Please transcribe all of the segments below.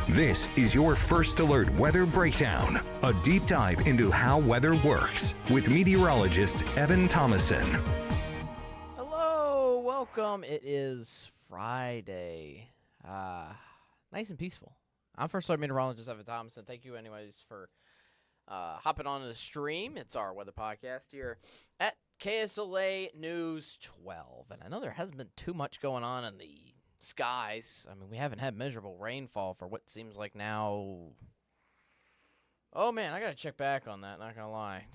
This is your First Alert Weather Breakdown, a deep dive into how weather works with meteorologist Evan Thomason. Hello, welcome. It is Friday. Nice and peaceful. I'm First Alert Meteorologist Evan Thomason. Thank you anyways for hopping on the stream. It's our weather podcast here at KSLA News 12. And I know there hasn't been too much going on in the skies. I mean, we haven't had measurable rainfall for what seems like now. Oh, man, I got to check back on that, not going to lie.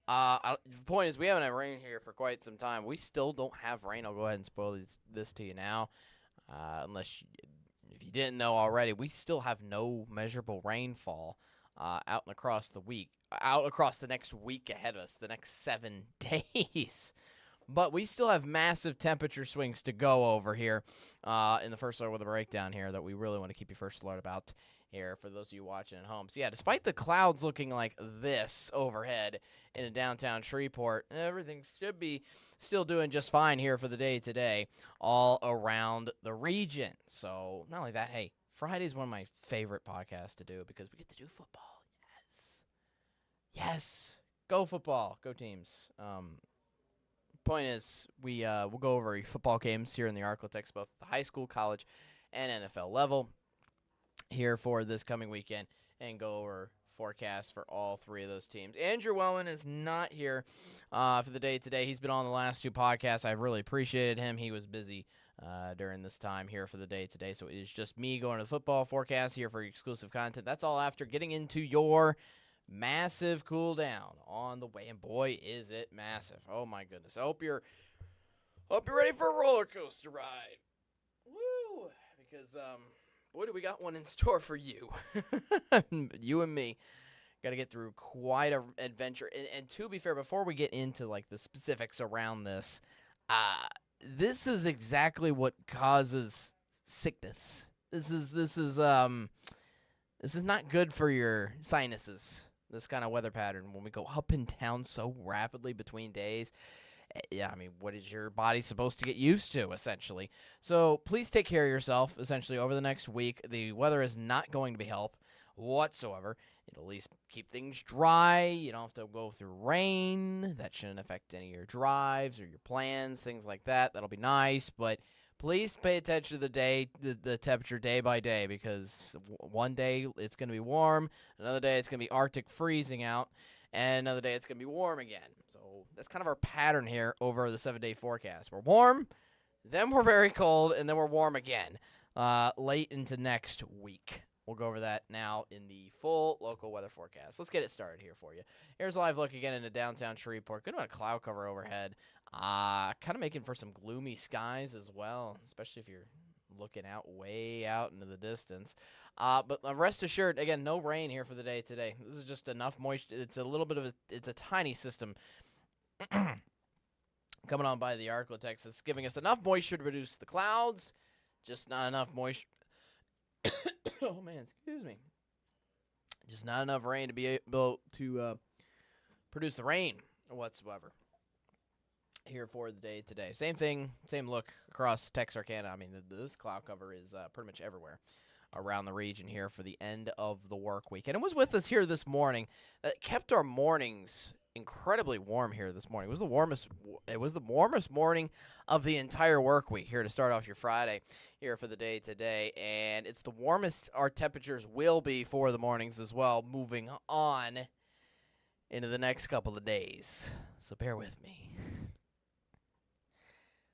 The point is, we haven't had rain here for quite some time. We still don't have rain. I'll go ahead and spoil this to you now. If you didn't know already, we still have no measurable rainfall out across the next week ahead of us, the next 7 days. But we still have massive temperature swings to go over here in the First Alert Weather Breakdown here that we really want to keep you first alert about here for those of you watching at home. So, yeah, despite the clouds looking like this overhead in downtown Shreveport, everything should be still doing just fine here for the day today all around the region. So, not only that, hey, Friday is one of my favorite podcasts to do because we get to do football. Yes. Go football. Go teams. Point is, we'll go over football games here in the ArkLaTex, both the high school, college, and NFL level here for this coming weekend, and go over forecasts for all three of those teams. Andrew Wellman is not here for the day today. He's been on the last two podcasts. I really appreciated him. He was busy during this time here for the day today, so it is just me going to the football forecast here for exclusive content. That's all after getting into your massive cool down on the way, and boy, is it massive. Oh my goodness. I hope you're ready for a roller coaster ride. Woo! Because boy, do we got one in store for you. You and me got to get through quite an adventure. And to be fair, before we get into like the specifics around this, this is exactly what causes sickness. This is not good for your sinuses. This kind of weather pattern, when we go up and down so rapidly between days, yeah, I mean, what is your body supposed to get used to, essentially? So please take care of yourself, essentially, over the next week. The weather is not going to be help whatsoever. It'll at least keep things dry. You don't have to go through rain. That shouldn't affect any of your drives or your plans, things like that. That'll be nice, but please pay attention to the temperature day by day, because one day it's going to be warm, another day it's going to be Arctic freezing out, and another day it's going to be warm again. So that's kind of our pattern here over the 7-day forecast. We're warm, then we're very cold, and then we're warm again late into next week. We'll go over that now in the full local weather forecast. Let's get it started here for you. Here's a live look again into downtown Shreveport. Good amount of cloud cover overhead. Kind of making for some gloomy skies as well, especially if you're looking way out into the distance. But rest assured, again, no rain here for the day today. This is just enough moisture. It's a tiny system coming on by the ArkLaTex. It's giving us enough moisture to reduce the clouds, just not enough moisture. Oh, man, excuse me. Just not enough rain to be able to produce the rain whatsoever here for the day today. Same thing, same look across Texarkana. I mean, this cloud cover is pretty much everywhere around the region here for the end of the work week. And it was with us here this morning that kept our mornings incredibly warm here this morning. It was the warmest morning of the entire work week here to start off your Friday here for the day today. And it's the warmest our temperatures will be for the mornings as well, moving on into the next couple of days. So bear with me.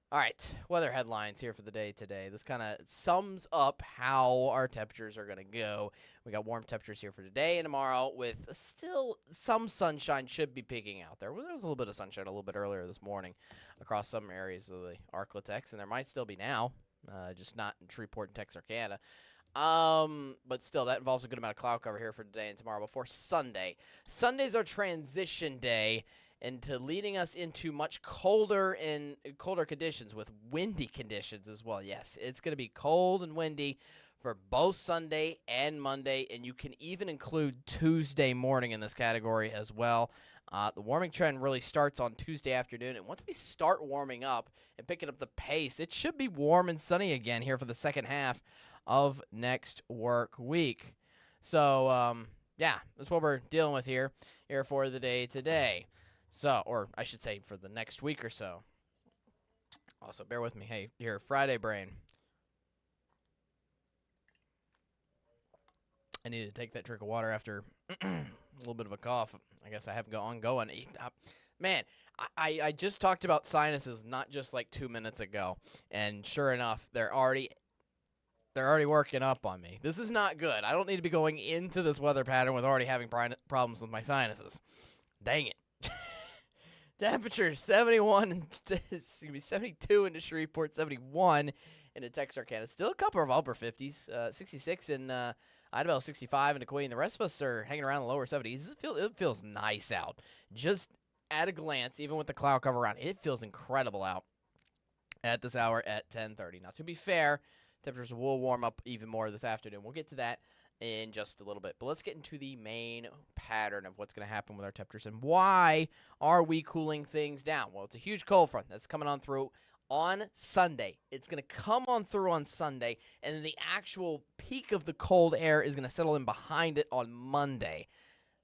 All right, weather headlines here for the day today. This kind of sums up how our temperatures are going to go. We got warm temperatures here for today and tomorrow, with still some sunshine should be peeking out there. Well, there was a little bit of sunshine a little bit earlier this morning across some areas of the ArkLaTex, and there might still be now, just not in Shreveport and Texarkana. But still, that involves a good amount of cloud cover here for today and tomorrow before Sunday. Sunday's our transition day into leading us into much colder conditions with windy conditions as well. Yes, it's going to be cold and windy for both Sunday and Monday, and you can even include Tuesday morning in this category as well. The warming trend really starts on Tuesday afternoon, and once we start warming up and picking up the pace, it should be warm and sunny again here for the second half of next work week. So, yeah, that's what we're dealing with here for the day today. So, or I should say for the next week or so. Also, bear with me. Hey, here, Friday brain. I need to take that drink of water after a little bit of a cough. I guess I have ongoing. Man, I just talked about sinuses not just like 2 minutes ago, and sure enough, they're already working up on me. This is not good. I don't need to be going into this weather pattern with already having problems with my sinuses. Dang it. Temperature 71, it's going to be 72 into Shreveport, 71 into Texarkana. Still a couple of upper 50s, 66 in Idabel, 65 into Queen. The rest of us are hanging around the lower 70s. It feels nice out. Just at a glance, even with the cloud cover around, it feels incredible out at this hour at 10:30. Now, to be fair, temperatures will warm up even more this afternoon. We'll get to that in just a little bit. But let's get into the main pattern of what's going to happen with our temperatures and why are we cooling things down? Well, it's a huge cold front that's coming on through on Sunday. It's going to come on through on Sunday, and then the actual peak of the cold air is going to settle in behind it on Monday.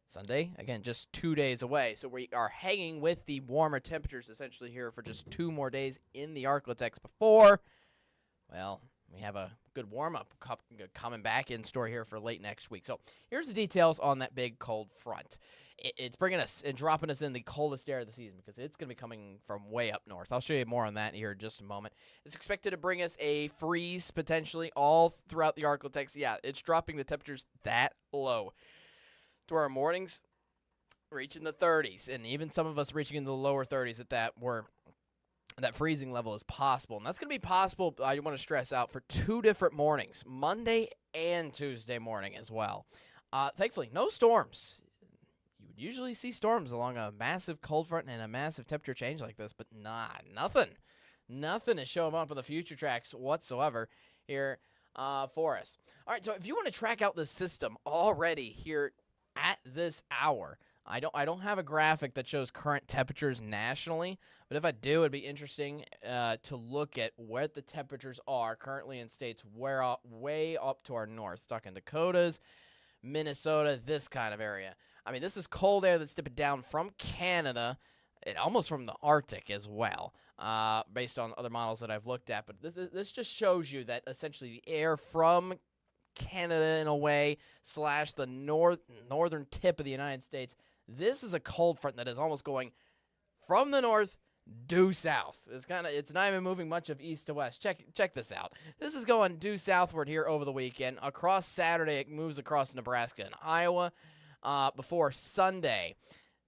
Sunday, again, just 2 days away. So we are hanging with the warmer temperatures essentially here for just 2 more days in the ArkLaTex before, well, we have a good warm-up coming back in store here for late next week. So here's the details on that big cold front. It's bringing us and dropping us in the coldest air of the season because it's going to be coming from way up north. I'll show you more on that here in just a moment. It's expected to bring us a freeze potentially all throughout the ArkLaTex. Yeah, it's dropping the temperatures that low to our mornings reaching the 30s, and even some of us reaching in the lower 30s at that where that freezing level is possible. And that's going to be possible, I want to stress out, for 2 different mornings, Monday and Tuesday morning as well. Thankfully, no storms. You would usually see storms along a massive cold front and a massive temperature change like this, but nothing. Nothing is showing up on the future tracks whatsoever here for us. All right, so if you want to track out the system already here at this hour, I don't have a graphic that shows current temperatures nationally, but if I do, it'd be interesting to look at what the temperatures are currently in states way up to our north. Talking Dakotas, Minnesota, this kind of area. I mean, this is cold air that's dipping down from Canada, and almost from the Arctic as well, based on other models that I've looked at. But this just shows you that essentially the air from Canada in a way / the northern tip of the United States. This is a cold front that is almost going from the north due south. It's not even moving much of east to west. Check this out. This is going due southward here over the weekend. Across Saturday, it moves across Nebraska and Iowa. Before Sunday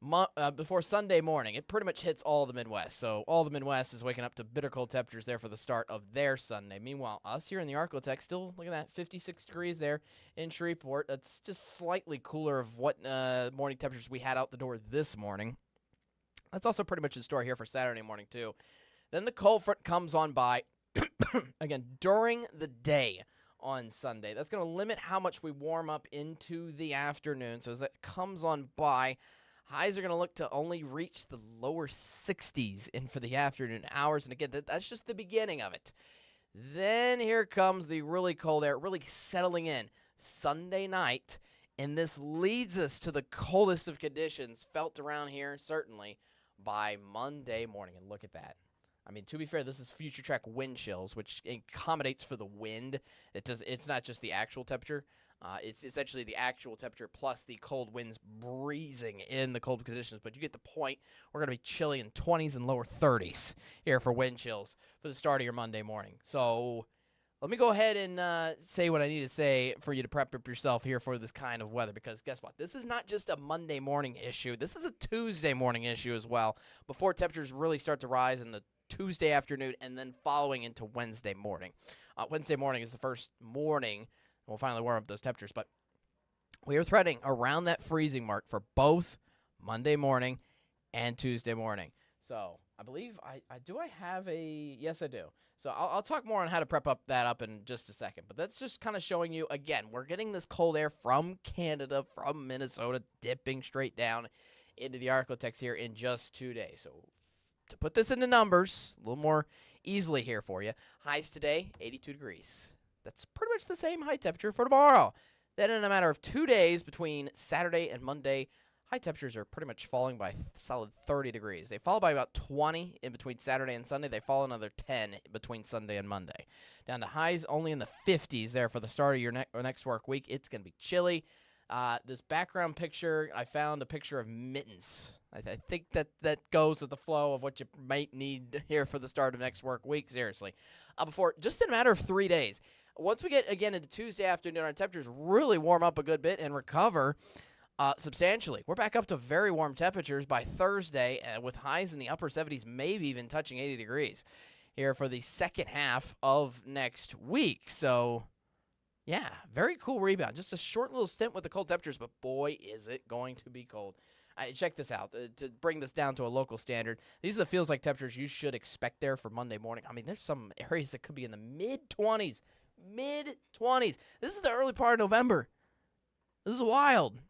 morning, it pretty much hits all the Midwest. So all the Midwest is waking up to bitter cold temperatures there for the start of their Sunday. Meanwhile, us here in the ArkLaTex, still, look at that, 56 degrees there in Shreveport. That's just slightly cooler of what morning temperatures we had out the door this morning. That's also pretty much the story here for Saturday morning, too. Then the cold front comes on by, again, during the day on Sunday. That's going to limit how much we warm up into the afternoon. So as that comes on by, highs are going to look to only reach the lower 60s in for the afternoon hours. And again, that's just the beginning of it. Then here comes the really cold air, really settling in Sunday night. And this leads us to the coldest of conditions felt around here, certainly, by Monday morning. And look at that. I mean, to be fair, this is future track wind chills, which accommodates for the wind. It's not just the actual temperature. It's essentially the actual temperature plus the cold winds breezing in the cold conditions. But you get the point. We're going to be chilly in 20s and lower 30s here for wind chills for the start of your Monday morning. So let me go ahead and say what I need to say for you to prep up yourself here for this kind of weather. Because guess what? This is not just a Monday morning issue. This is a Tuesday morning issue as well, before temperatures really start to rise in the Tuesday afternoon and then following into Wednesday morning. Wednesday morning is the first morning we'll finally warm up those temperatures, but we are threading around that freezing mark for both Monday morning and Tuesday morning. So I believe yes, I do. So I'll talk more on how to prep that up in just a second, but that's just kind of showing you, again, we're getting this cold air from Canada, from Minnesota, dipping straight down into the ArkLaTex here in just 2 days. So to put this into numbers a little more easily here for you, highs today, 82 degrees. That's pretty much the same high temperature for tomorrow. Then in a matter of 2 days between Saturday and Monday, high temperatures are pretty much falling by solid 30 degrees. They fall by about 20 in between Saturday and Sunday. They fall another 10 between Sunday and Monday. Down to highs only in the 50s there for the start of your next work week. It's going to be chilly. This background picture, I found a picture of mittens. I think that goes with the flow of what you might need here for the start of next work week, seriously. Before, just in a matter of 3 days, once we get, again, into Tuesday afternoon, our temperatures really warm up a good bit and recover substantially. We're back up to very warm temperatures by Thursday with highs in the upper 70s, maybe even touching 80 degrees here for the second half of next week. So, yeah, very cool rebound. Just a short little stint with the cold temperatures, but boy, is it going to be cold. Check this out. To bring this down to a local standard, these are the feels like temperatures you should expect there for Monday morning. I mean, there's some areas that could be in the mid-20s. Mid-20s. This is the early part of November. This is wild.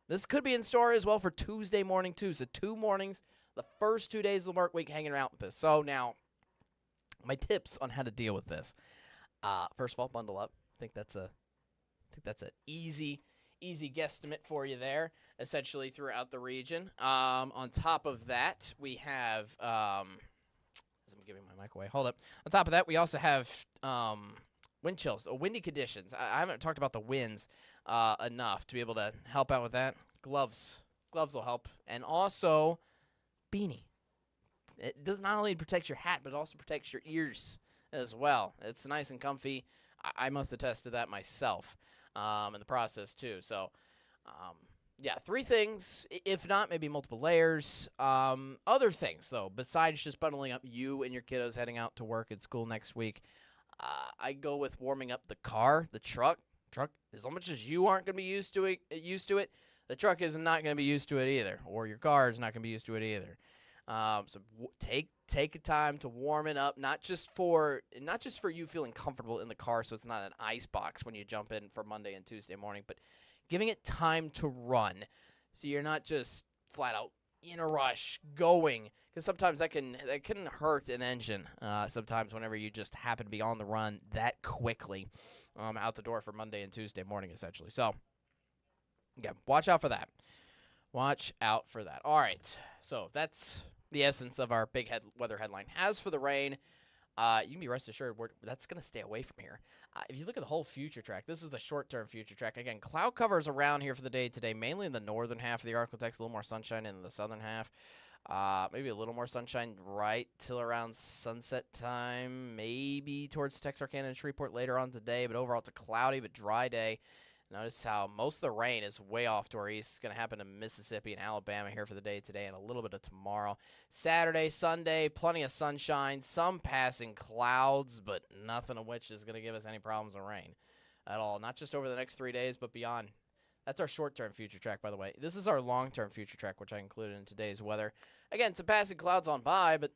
This could be in store as well for Tuesday morning, too. So 2 mornings, the first 2 days of the work week hanging around with this. So now, my tips on how to deal with this. First of all, bundle up. I think that's an easy guesstimate for you there, essentially throughout the region. On top of that, we have as I'm giving my mic away. Hold up. On top of that, we also have wind chills, windy conditions. I haven't talked about the winds enough to be able to help out with that. Gloves will help, and also beanie. It does not only protect your hat, but it also protects your ears as well. It's nice and comfy. I must attest to that myself in the process too. So, yeah, 3 things, if not maybe multiple layers. Other things, though, besides just bundling up you and your kiddos heading out to work at school next week, I go with warming up the car, the truck. As much as you aren't going to be used to it, the truck is not going to be used to it either, or your car is not going to be used to it either. So take time to warm it up, not just for you feeling comfortable in the car, so it's not an ice box when you jump in for Monday and Tuesday morning, but giving it time to run, so you're not just flat out in a rush going, because sometimes that can hurt an engine. Sometimes whenever you just happen to be on the run that quickly, out the door for Monday and Tuesday morning, essentially. So, yeah, watch out for that. Watch out for that. All right, so that's the essence of our big weather headline. As for the rain, you can be rest assured that's going to stay away from here. If you look at the whole future track, this is the short-term future track. Again, cloud cover is around here for the day today, mainly in the northern half of the ArkLaTex, a little more sunshine in the southern half. Maybe a little more sunshine right till around sunset time, maybe towards Texarkana and Shreveport later on today, but overall it's a cloudy but dry day. Notice how most of the rain is way off to our east. It's going to happen in Mississippi and Alabama here for the day today and a little bit of tomorrow. Saturday, Sunday, plenty of sunshine, some passing clouds, but nothing of which is going to give us any problems with rain at all. Not just over the next 3 days, but beyond. That's our short-term future track, by the way. This is our long-term future track, which I included in today's weather. Again, some passing clouds on by, but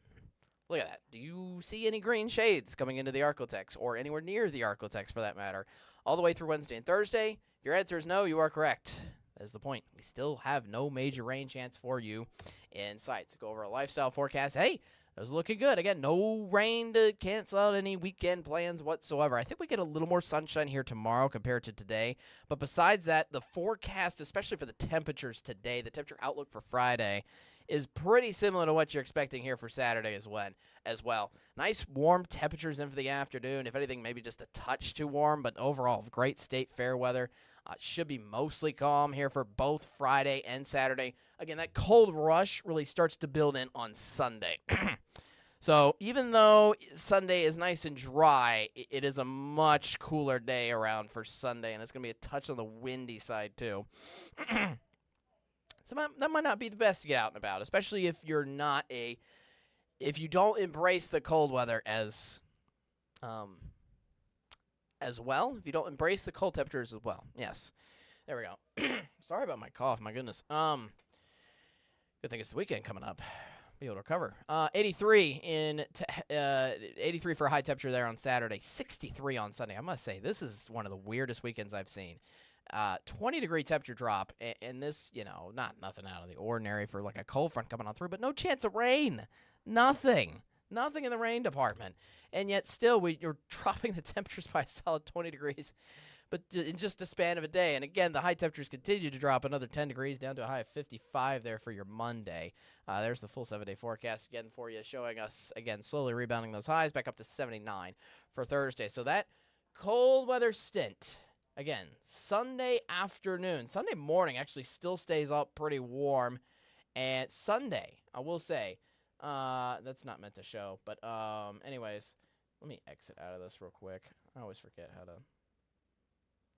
look at that. Do you see any green shades coming into the ArkLaTex or anywhere near the ArkLaTex for that matter? All the way through Wednesday and Thursday? If your answer is no, you are correct. That is the point. We still have no major rain chance for you in sight. So go over a lifestyle forecast. Hey, it was looking good. Again, no rain to cancel out any weekend plans whatsoever. I think we get a little more sunshine here tomorrow compared to today. But besides that, the forecast, especially for the temperatures today, the temperature outlook for Friday, is pretty similar to what you're expecting here for Saturday as well. Nice warm temperatures in for the afternoon. If anything, maybe just a touch too warm, but overall, great state fair weather. Should be mostly calm here for both Friday and Saturday. Again, that cold rush really starts to build in on Sunday. So even though Sunday is nice and dry, it is a much cooler day around for Sunday, and it's going to be a touch on the windy side too. So that might not be the best to get out and about, especially if you're if you don't embrace the cold weather as well. If you don't embrace the cold temperatures as well. Yes. There we go. Sorry about my cough. My goodness. Good thing it's the weekend coming up. Be able to recover. 83 for a high temperature there on Saturday. 63 on Sunday. I must say, this is one of the weirdest weekends I've seen. 20-degree temperature drop, and this, nothing out of the ordinary for like a cold front coming on through, but no chance of rain. Nothing. Nothing in the rain department. And yet still you're dropping the temperatures by a solid 20 degrees but in just a span of a day. And again, the high temperatures continue to drop another 10 degrees down to a high of 55 there for your Monday. There's the full 7-day forecast again for you, showing us, again, slowly rebounding those highs back up to 79 for Thursday. So that cold weather stint, again, Sunday afternoon. Sunday morning actually still stays up pretty warm. And Sunday, I will say, that's not meant to show. But anyways, let me exit out of this real quick. I always forget how to.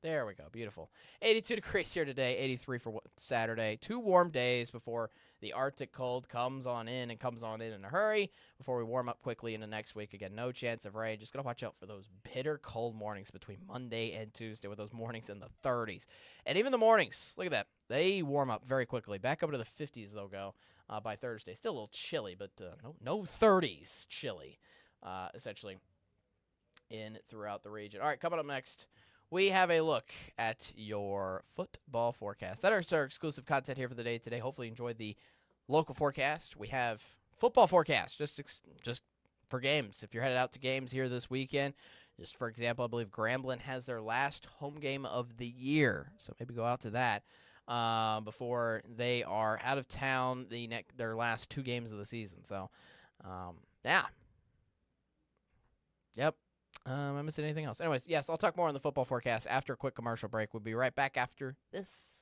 There we go. Beautiful. 82 degrees here today, 83 for Saturday. 2 warm days before the Arctic cold comes on in and comes on in a hurry before we warm up quickly into next week. Again, no chance of rain. Just got to watch out for those bitter cold mornings between Monday and Tuesday with those mornings in the 30s. And even the mornings, look at that. They warm up very quickly. Back up to the 50s, they'll go by Thursday. Still a little chilly, but no 30s chilly, essentially, in throughout the region. All right, coming up next, we have a look at your football forecast. That is our exclusive content here for the day today. Hopefully you enjoyed the local forecast. We have football forecast just for games. If you're headed out to games here this weekend, just for example, I believe Grambling has their last home game of the year. So maybe go out to that before they are out of town their last 2 games of the season. So, yeah. Yep. Am I missing anything else? Anyways, yes, I'll talk more on the football forecast after a quick commercial break. We'll be right back after this.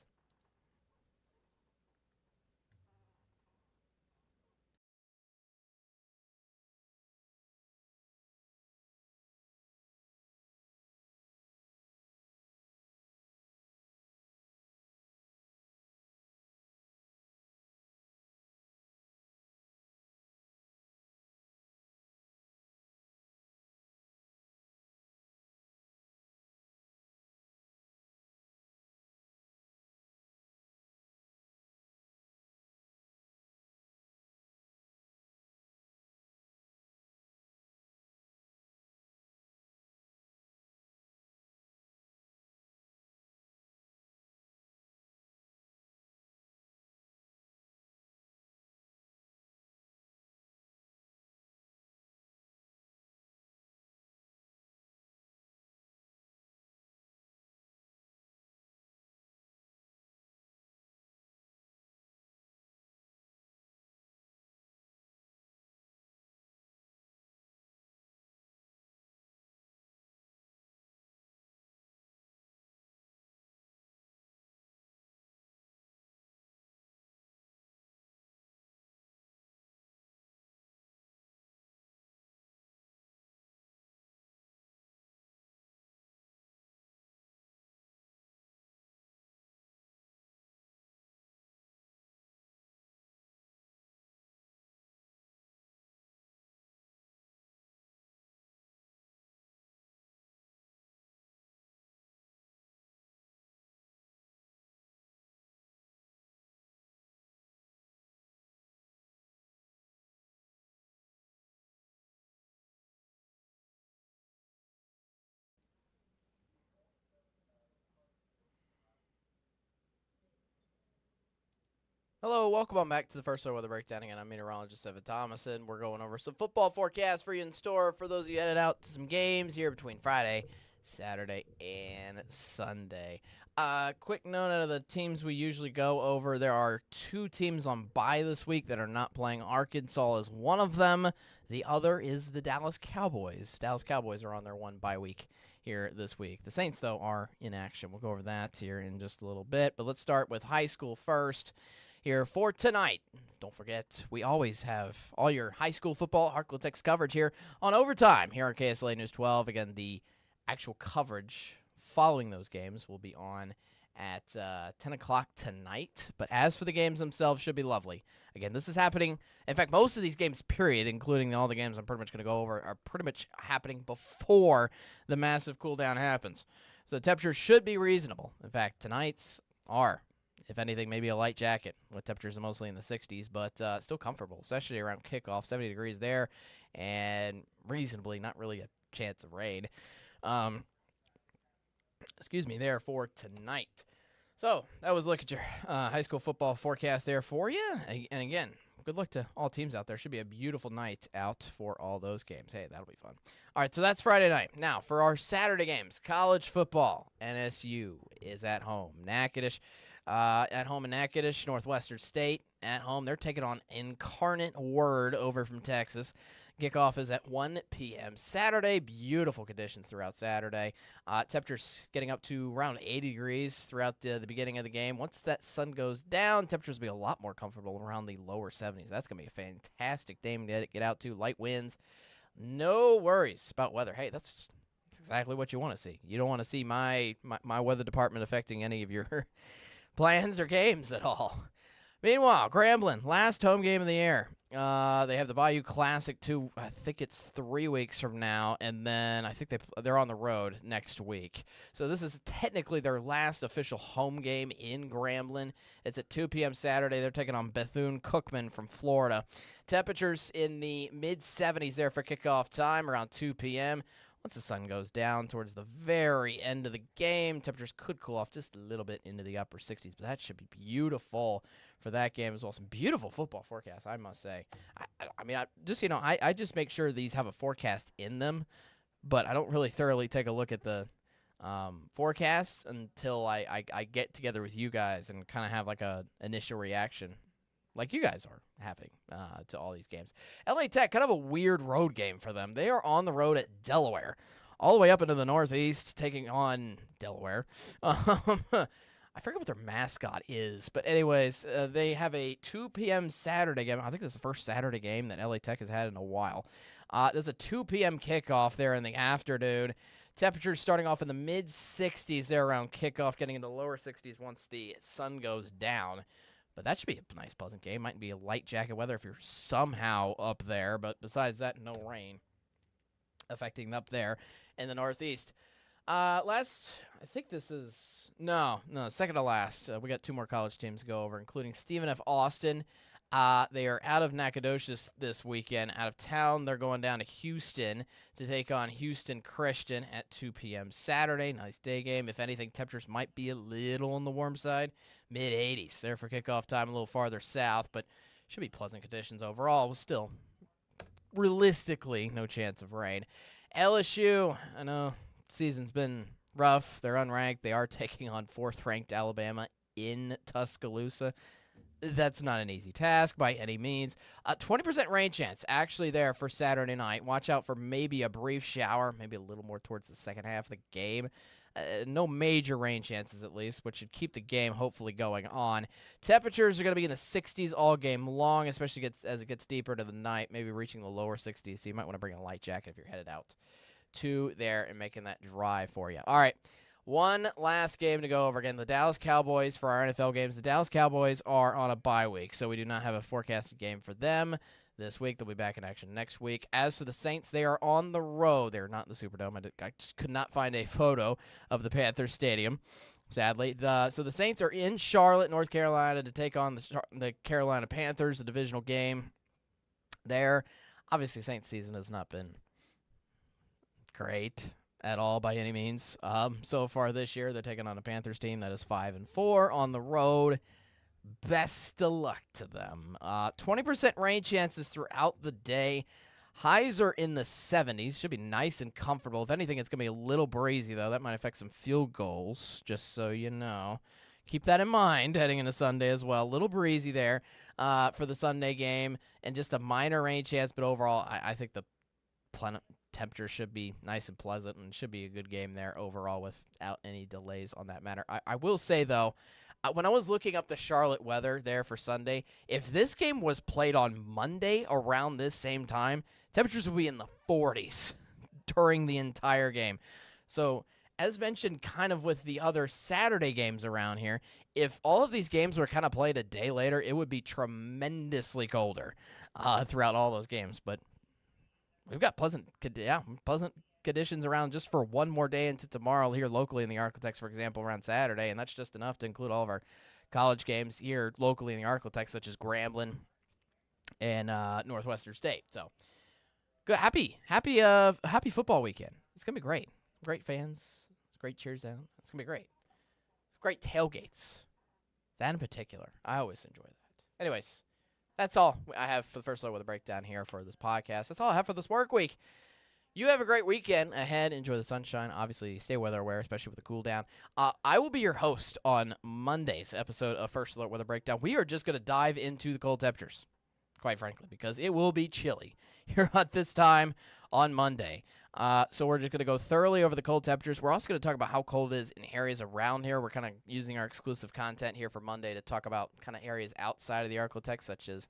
Hello, welcome on back to the First Weather Breakdown. Again, I'm meteorologist Evan Thomason. We're going over some football forecasts for you in store for those of you headed out to some games here between Friday, Saturday, and Sunday. Quick note out of the teams we usually go over, there are 2 teams on bye this week that are not playing. Arkansas is one of them. The other is the Dallas Cowboys. Dallas Cowboys are on their 1 bye week here this week. The Saints, though, are in action. We'll go over that here in just a little bit. But let's start with high school first here for tonight. Don't forget, we always have all your high school football ArkLaTex coverage here on Overtime here on KSLA News 12. Again, the actual coverage following those games will be on at 10 o'clock tonight. But as for the games themselves, should be lovely. Again, this is happening. In fact, most of these games, period, including all the games I'm pretty much going to go over, are pretty much happening before the massive cool down happens. So the temperatures should be reasonable. In fact, tonight's are, if anything, maybe a light jacket with temperatures mostly in the 60s, but still comfortable, especially around kickoff. 70 degrees there, and reasonably, not really a chance of rain. Excuse me, there for tonight. So that was a look at your high school football forecast there for you. And again, good luck to all teams out there. Should be a beautiful night out for all those games. Hey, that'll be fun. All right, so that's Friday night. Now, for our Saturday games, college football, NSU is at home. Natchitoches, at home in Natchitoches, Northwestern State at home. They're taking on Incarnate Word over from Texas. Kickoff is at 1 p.m. Saturday. Beautiful conditions throughout Saturday. Temperatures getting up to around 80 degrees throughout the beginning of the game. Once that sun goes down, temperatures will be a lot more comfortable around the lower 70s. That's going to be a fantastic game to get out to. Light winds. No worries about weather. Hey, that's exactly what you want to see. You don't want to see my weather department affecting any of your plans or games at all. Meanwhile, Grambling, last home game of the year. They have the Bayou Classic I think it's 3 weeks from now, and then I think they're on the road next week. So this is technically their last official home game in Grambling. It's at 2 p.m. Saturday. They're taking on Bethune-Cookman from Florida. Temperatures in the mid-70s there for kickoff time, around 2 p.m. Once the sun goes down towards the very end of the game, temperatures could cool off just a little bit into the upper 60s, but that should be beautiful for that game as well. Some beautiful football forecasts, I must say. I just make sure these have a forecast in them, but I don't really thoroughly take a look at the forecast until I get together with you guys and kind of have like a initial reaction like you guys are having to all these games. LA Tech, kind of a weird road game for them. They are on the road at Delaware, all the way up into the Northeast, taking on Delaware. I forget what their mascot is, but anyways, they have a 2 p.m. Saturday game. I think this is the first Saturday game that LA Tech has had in a while. There's a 2 p.m. kickoff there in the afternoon. Temperatures starting off in the mid-60s there around kickoff, getting into the lower 60s once the sun goes down. But that should be a nice, pleasant game. Might be a light jacket weather if you're somehow up there. But besides that, no rain affecting up there in the Northeast. I think this is, no, second to last. We got 2 more college teams to go over, including Stephen F. Austin. They are out of Nacogdoches this weekend. Out of town, they're going down to Houston to take on Houston Christian at 2 p.m. Saturday. Nice day game. If anything, temperatures might be a little on the warm side. Mid-80s there for kickoff time, a little farther south, but should be pleasant conditions overall. Still, realistically, no chance of rain. LSU, I know season's been rough. They're unranked. They are taking on 4th-ranked Alabama in Tuscaloosa. That's not an easy task by any means. 20% rain chance actually there for Saturday night. Watch out for maybe a brief shower, maybe a little more towards the second half of the game. No major rain chances at least, which should keep the game hopefully going on. Temperatures are going to be in the 60s all game long, especially as it gets deeper into the night, maybe reaching the lower 60s. So you might want to bring a light jacket if you're headed out to there and making that drive for you. All right. One last game to go over. Again, the Dallas Cowboys for our NFL games. The Dallas Cowboys are on a bye week, so we do not have a forecasted game for them this week. They'll be back in action next week. As for the Saints, they are on the road. They're not in the Superdome. I just could not find a photo of the Panthers Stadium, sadly. So the Saints are in Charlotte, North Carolina, to take on the Carolina Panthers, a divisional game there. Obviously, Saints season has not been great at all by any means. So far this year, they're taking on a Panthers team that is 5-4 on the road. Best of luck to them. 20% rain chances throughout the day. Highs are in the 70s. Should be nice and comfortable. If anything, it's going to be a little breezy, though. That might affect some field goals, just so you know. Keep that in mind heading into Sunday as well. A little breezy there for the Sunday game, and just a minor rain chance. But overall, I think the temperature should be nice and pleasant, and should be a good game there overall without any delays on that matter. I will say, though, when I was looking up the Charlotte weather there for Sunday, if this game was played on Monday around this same time, temperatures would be in the 40s during the entire game. So, as mentioned kind of with the other Saturday games around here, if all of these games were kind of played a day later, it would be tremendously colder throughout all those games. But we've got pleasant conditions around just for one more day into tomorrow here locally in the ArkLaTex, for example, around Saturday, and that's just enough to include all of our college games here locally in the ArkLaTex, such as Grambling and Northwestern State. So, good, happy football weekend. It's gonna be great. Great fans, great cheers down. It's gonna be great. Great tailgates. That in particular, I always enjoy that. Anyways, that's all I have for the first look with a breakdown here for this podcast. That's all I have for this work week. You have a great weekend ahead. Enjoy the sunshine. Obviously, stay weather aware, especially with the cool down. I will be your host on Monday's episode of First Alert Weather Breakdown. We are just going to dive into the cold temperatures, quite frankly, because it will be chilly here at this time on Monday. So we're just going to go thoroughly over the cold temperatures. We're also going to talk about how cold it is in areas around here. We're kind of using our exclusive content here for Monday to talk about kind of areas outside of the ArkLaTex, such as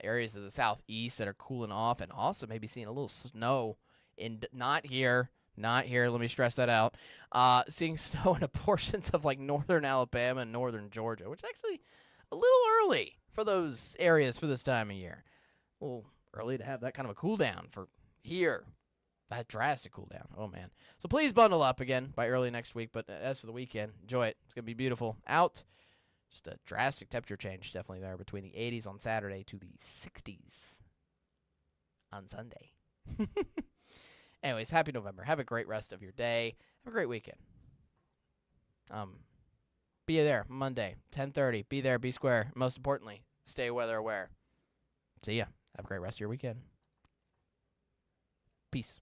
areas of the southeast that are cooling off, and also maybe seeing a little snow not here. Let me stress that out. Seeing snow in portions of like northern Alabama and northern Georgia, which is actually a little early for those areas for this time of year. A little early to have that kind of a cool down for here. That drastic cool down. Oh, man. So please bundle up again by early next week. But as for the weekend, enjoy it. It's going to be beautiful out. Just a drastic temperature change definitely there between the 80s on Saturday to the 60s on Sunday. Anyways, happy November. Have a great rest of your day. Have a great weekend. Be there Monday, 10:30. Be there, be square. Most importantly, stay weather aware. See ya. Have a great rest of your weekend. Peace.